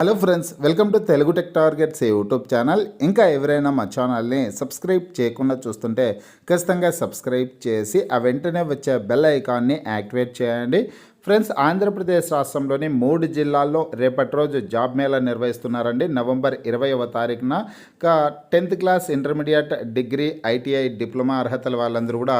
Hello friends, welcome to Telugu tech targets YouTube channel. ఇంకా ఎవరైనా మా ఛానల్ని సబ్స్క్రైబ్ చేయకుండా చూస్తుంటే ఖచ్చితంగా సబ్స్క్రైబ్ చేసి ఆ వెంటనే వచ్చే బెల్ ఐకాన్ని యాక్టివేట్ చేయండి. ఫ్రెండ్స్, ఆంధ్రప్రదేశ్ రాష్ట్రంలోని 3 జిల్లాల్లో రేపటి రోజు జాబ్ మేళా నిర్వహిస్తున్నారండి. నవంబర్ 20వ తారీఖున 10th class, intermediate, degree, ITI, diploma అర్హతల వాళ్ళందరూ కూడా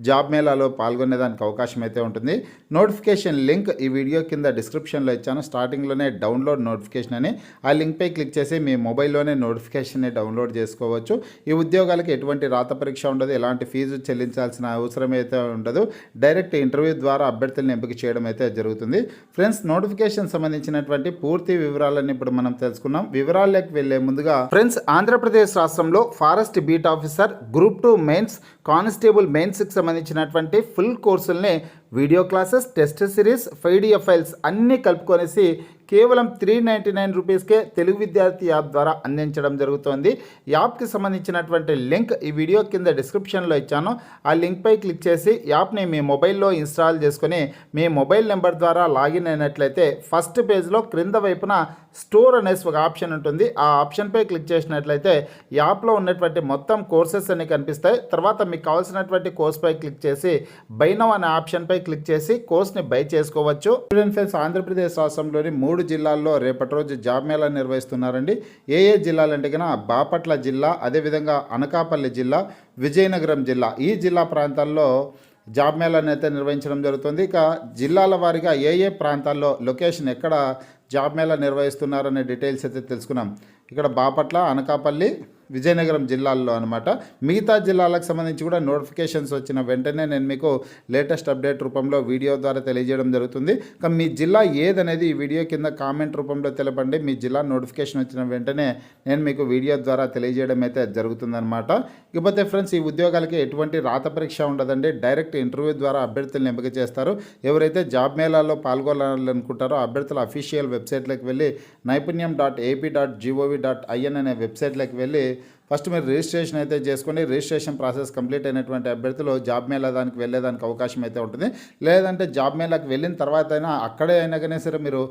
జాబ్ మేళాలో పాల్గొనేదానికి అవకాశం అయితే ఉంటుంది. నోటిఫికేషన్ లింక్ ఈ వీడియో కింద డిస్క్రిప్షన్లో ఇచ్చాను. స్టార్టింగ్లోనే డౌన్లోడ్ నోటిఫికేషన్ అని ఆ లింక్పై క్లిక్ చేసి మీ మొబైల్లోనే నోటిఫికేషన్ని డౌన్లోడ్ చేసుకోవచ్చు. ఈ ఉద్యోగాలకు ఎటువంటి రాత పరీక్ష ఉండదు, ఎలాంటి ఫీజు చెల్లించాల్సిన అవసరం అయితే ఉండదు. డైరెక్ట్ ఇంటర్వ్యూ ద్వారా అభ్యర్థులను ఎంపిక చేయడం అయితే జరుగుతుంది. ఫ్రెండ్స్, నోటిఫికేషన్ సంబంధించినటువంటి పూర్తి వివరాలన్నీ ఇప్పుడు మనం తెలుసుకున్నాం. వివరాల్లోకి వెళ్లే ముందుగా ఫ్రెండ్స్, ఆంధ్రప్రదేశ్ రాష్ట్రంలో forest beat officer, group 2 mains, constable మెయిన్స్కి సంబంధించినటువంటి ఫుల్ కోర్సుల్ని video classes, test series, PDF files అన్నీ కలుపుకొనేసి కేవలం 399 రూపీస్కే తెలుగు విద్యార్థి యాప్ ద్వారా అందించడం జరుగుతోంది. యాప్కి సంబంధించినటువంటి లింక్ ఈ వీడియో కింద డిస్క్రిప్షన్లో ఇచ్చాను. ఆ లింక్పై క్లిక్ చేసి యాప్ని మీ మొబైల్లో ఇన్స్టాల్ చేసుకొని మీ మొబైల్ నెంబర్ ద్వారా లాగిన్ అయినట్లయితే ఫస్ట్ పేజ్లో క్రింద వైపున స్టోర్ అనేసి ఒక ఆప్షన్ ఉంటుంది. ఆ ఆప్షన్పై క్లిక్ చేసినట్లయితే యాప్లో ఉన్నటువంటి మొత్తం కోర్సెస్ అన్ని కనిపిస్తాయి. తర్వాత మీకు కావాల్సినటువంటి కోర్స్పై క్లిక్ చేసి బై నౌ అనే ఆప్షన్పై క్లిక్ చేసి కోర్స్ని బై చేసుకోవచ్చు. స్టూడెంట్ ఫ్రెండ్స్, ఆంధ్రప్రదేశ్ రాష్ట్రంలోని 3 జిల్లాల్లో రేపటి రోజు జాబ్ మేళా నిర్వహిస్తున్నారండి. ఏ జిల్లాలంటే కన్నా బాపట్ల జిల్లా, అదేవిధంగా అనకాపల్లి జిల్లా, విజయనగరం జిల్లా, ఈ జిల్లా ప్రాంతాల్లో జాబ్ మేళాని అయితే నిర్వహించడం జరుగుతుంది. ఇక జిల్లాల వారీగా ఏ ప్రాంతాల్లో లొకేషన్ ఎక్కడ జాబ్ మేళా నిర్వహిస్తున్నారనే డీటెయిల్స్ అయితే తెలుసుకున్నాం. ఇక్కడ బాపట్ల, అనకాపల్లి, విజయనగరం జిల్లాల్లో అనమాట. మిగతా జిల్లాలకు సంబంధించి కూడా నోటిఫికేషన్స్ వచ్చిన వెంటనే నేను మీకు లేటెస్ట్ అప్డేట్ రూపంలో వీడియో ద్వారా తెలియజేయడం జరుగుతుంది. ఇక మీ జిల్లా ఏదనేది ఈ వీడియో కింద కామెంట్ రూపంలో తెలపండి. మీ జిల్లా నోటిఫికేషన్ వచ్చిన వెంటనే నేను మీకు వీడియో ద్వారా తెలియజేయడం అయితే జరుగుతుందన్నమాట. ఇకపోతే ఫ్రెండ్స్, ఈ ఉద్యోగాలకి ఎటువంటి రాత పరీక్ష ఉండదండి. డైరెక్ట్ ఇంటర్వ్యూ ద్వారా అభ్యర్థులను ఎంపిక చేస్తారు. ఎవరైతే జాబ్ మేళాలో పాల్గొనాలనుకుంటారో అభ్యర్థుల అఫీషియల్ వెబ్సైట్లోకి వెళ్ళి naipanyam.ap.gov.in అనే వెబ్సైట్లోకి వెళ్ళి ఫస్ట్ మీరు రిజిస్ట్రేషన్ అయితే చేసుకోండి. రిజిస్ట్రేషన్ ప్రాసెస్ కంప్లీట్ అయినటువంటి అభ్యర్థులు జాబ్ మేళా దానికి వెళ్ళేదానికి అవకాశం అయితే ఉంటుంది. లేదంటే జాబ్ మేళాకి వెళ్ళిన తర్వాత అయినా అక్కడే అయినా కానీ సరే మీరు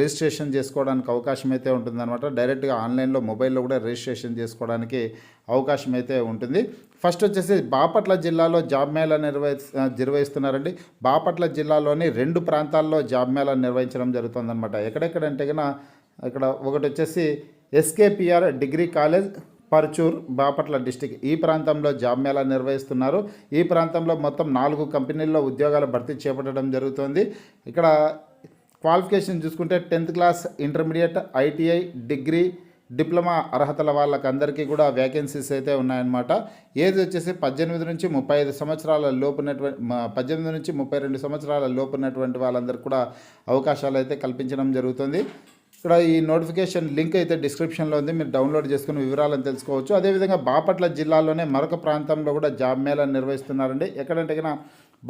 రిజిస్ట్రేషన్ చేసుకోవడానికి అవకాశం అయితే ఉంటుందన్నమాట. డైరెక్ట్గా ఆన్లైన్లో మొబైల్లో కూడా రిజిస్ట్రేషన్ చేసుకోవడానికి అవకాశం అయితే ఉంటుంది. ఫస్ట్ వచ్చేసి బాపట్ల జిల్లాలో జాబ్ మేళా నిర్వహిస్తున్నారండి. బాపట్ల జిల్లాలోని 2 ప్రాంతాల్లో జాబ్ మేళా నిర్వహించడం జరుగుతుందన్నమాట. ఎక్కడెక్కడంటే కన్నా ఇక్కడ ఒకటి వచ్చేసి SKPR degree college, Parchur, Bapatla district, ఈ ప్రాంతంలో జాబ్ మేళా నిర్వహిస్తున్నారు. ఈ ప్రాంతంలో మొత్తం 4 కంపెనీల్లో ఉద్యోగాల భర్తీ చేపట్టడం జరుగుతుంది. ఇక్కడ క్వాలిఫికేషన్ చూసుకుంటే 10th class, intermediate, ITI, degree, diploma అర్హతల వాళ్ళకందరికీ కూడా వేకెన్సీస్ అయితే ఉన్నాయన్నమాట. ఏజ్ వచ్చేసి 18 నుంచి 35 సంవత్సరాల లోపు ఉన్నటువంటి 18 నుంచి 32 సంవత్సరాల లోపు ఉన్నటువంటి వాళ్ళందరికీ కూడా అవకాశాలు అయితే కల్పించడం జరుగుతుంది. ఇక్కడ ఈ నోటిఫికేషన్ లింక్ అయితే డిస్క్రిప్షన్లో ఉంది, మీరు డౌన్లోడ్ చేసుకుని వివరాలను తెలుసుకోవచ్చు. అదేవిధంగా బాపట్ల జిల్లాలోనే మరొక ప్రాంతంలో కూడా జాబ్ మేళా నిర్వహిస్తున్నారండి. ఎక్కడంటే కన్నా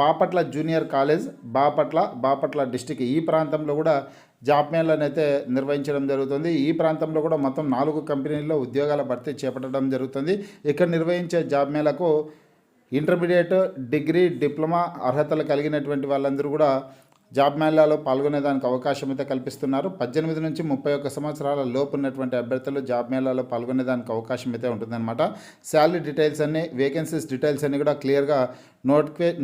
Bapatla junior college, Bapatla district, ఈ ప్రాంతంలో కూడా జాబ్ మేళాని అయితే నిర్వహించడం జరుగుతుంది. ఈ ప్రాంతంలో కూడా మొత్తం 4 కంపెనీల్లో ఉద్యోగాల భర్తీ చేపట్టడం జరుగుతుంది. ఇక్కడ నిర్వహించే జాబ్ మేళాకు ఇంటర్మీడియట్, డిగ్రీ, డిప్లొమా అర్హతలు కలిగినటువంటి వాళ్ళందరూ కూడా జాబ్ మేళాలో పాల్గొనేదానికి అవకాశం అయితే కల్పిస్తున్నారు. 18 నుంచి 31 సంవత్సరాల లోపు ఉన్నటువంటి అభ్యర్థులు జాబ్ మేళాలో పాల్గొనేదానికి అవకాశం అయితే ఉంటుందన్నమాట. శాలరీ డీటెయిల్స్ అన్ని, వేకెన్సీస్ డీటెయిల్స్ అన్ని కూడా క్లియర్గా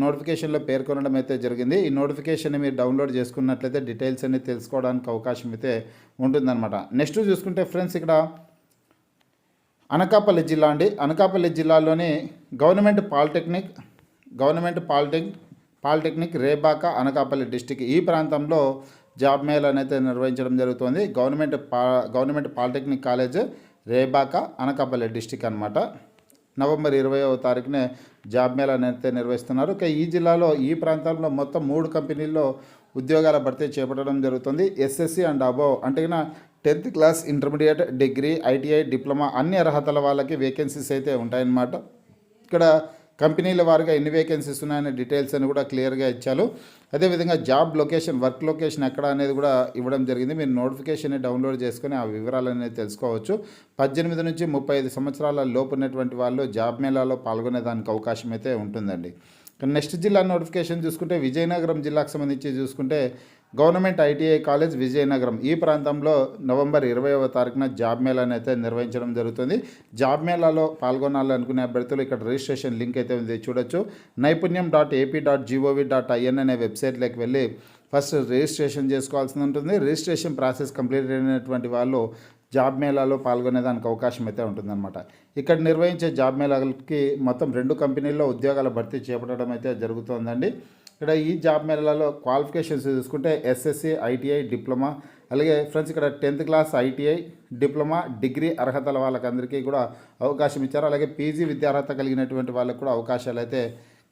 నోటిఫికేషన్లో పేర్కొనడం అయితే జరిగింది. ఈ నోటిఫికేషన్ మీరు డౌన్లోడ్ చేసుకున్నట్లయితే డీటెయిల్స్ అన్ని తెలుసుకోవడానికి అవకాశం అయితే ఉంటుందన్నమాట. నెక్స్ట్ చూసుకుంటే ఫ్రెండ్స్, ఇక్కడ అనకాపల్లి జిల్లా అండి. అనకాపల్లి జిల్లాలోని government polytechnic Rebaka, Anakapalli district, ఈ ప్రాంతంలో జాబ్ మేళాని అయితే నిర్వహించడం జరుగుతుంది. Government polytechnic college, Rebaka, Anakapalli district అనమాట. నవంబర్ 20వ తారీఖునే జాబ్ మేళాని అయితే నిర్వహిస్తున్నారు. ఇక ఈ జిల్లాలో ఈ ప్రాంతంలో మొత్తం 3 కంపెనీల్లో ఉద్యోగాల భర్తీ చేపట్టడం జరుగుతుంది. ఎస్ఎస్సి అండ్ అబోవ్ అంటే 10th class, intermediate, degree, ITI, diploma అన్ని అర్హతల వాళ్ళకి వేకెన్సీస్ అయితే ఉంటాయన్నమాట. ఇక్కడ కంపెనీల వారిగా ఎన్ని వేకెన్సీస్ ఉన్నాయనే డీటెయిల్స్ అని కూడా క్లియర్గా ఇచ్చారు. అదేవిధంగా జాబ్ లొకేషన్, వర్క్ లొకేషన్ ఎక్కడ అనేది కూడా ఇవ్వడం జరిగింది. మీరు నోటిఫికేషన్ని డౌన్లోడ్ చేసుకొని ఆ వివరాలు అనేది తెలుసుకోవచ్చు. 18 నుంచి 35 సంవత్సరాల లోపు ఉన్నటువంటి వాళ్ళు జాబ్ మేళాలో పాల్గొనేదానికి అవకాశం అయితే ఉంటుందండి. నెక్స్ట్ జిల్లా నోటిఫికేషన్ చూసుకుంటే విజయనగరం జిల్లాకు సంబంధించి చూసుకుంటే గవర్నమెంట్ ఐటీఐ కాలేజ్ విజయనగరం ఈ ప్రాంతంలో నవంబర్ 20వ తారీఖున జాబ్ మేళాని అయితే నిర్వహించడం జరుగుతుంది. జాబ్ మేళాలో పాల్గొనాలనుకునే అభ్యర్థులు ఇక్కడ రిజిస్ట్రేషన్ లింక్ అయితే ఉంది చూడొచ్చు. naipunyam.ap.gov.in అనే వెబ్సైట్లోకి వెళ్ళి ఫస్ట్ రిజిస్ట్రేషన్ చేసుకోవాల్సి ఉంటుంది. రిజిస్ట్రేషన్ ప్రాసెస్ కంప్లీట్ అయినటువంటి వాళ్ళు జాబ్ మేళాలో పాల్గొనేదానికి అవకాశం అయితే ఉంటుందన్నమాట. ఇక్కడ నిర్వహించే జాబ్ మేళాలకి మొత్తం 2 కంపెనీల్లో ఉద్యోగాల భర్తీ చేపట్టడం అయితే జరుగుతుందండి. ఇక్కడ ఈ జాబ్ మేళాలో క్వాలిఫికేషన్స్ చూసుకుంటే ఎస్ఎస్సి, ఐటీఐ, డిప్లొమా, అలాగే ఫ్రెండ్స్ ఇక్కడ 10th class ITI, diploma, degree అర్హతల వాళ్ళకందరికీ కూడా అవకాశం ఇచ్చారు. అలాగే పీజీ విద్యార్హత కలిగినటువంటి వాళ్ళకు కూడా అవకాశాలు అయితే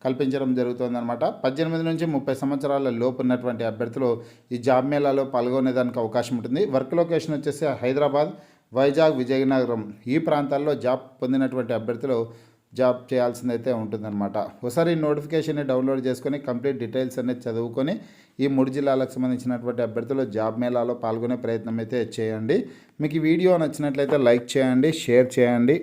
కల్పించడం జరుగుతుందన్నమాట. 18 నుంచి 30 సంవత్సరాల లోపు ఉన్నటువంటి అభ్యర్థులు ఈ జాబ్ మేళాలో పాల్గొనేదానికి అవకాశం ఉంటుంది. వర్క్ లొకేషన్ వచ్చేసి హైదరాబాద్, వైజాగ్, విజయనగరం ఈ ప్రాంతాల్లో జాబ్ పొందినటువంటి అభ్యర్థులు జాబ్ చేయాల్సిందైతే ఉంటుందన్నమాట. ఒకసారి నోటిఫికేషన్ని డౌన్లోడ్ చేసుకొని కంప్లీట్ డీటెయిల్స్ అనేది చదువుకొని ఈ 3 జిల్లాలకు సంబంధించినటువంటి అభ్యర్థులు జాబ్ మేళాలో పాల్గొనే ప్రయత్నం అయితే చేయండి. మీకు ఈ వీడియో నచ్చినట్లయితే లైక్ చేయండి, షేర్ చేయండి.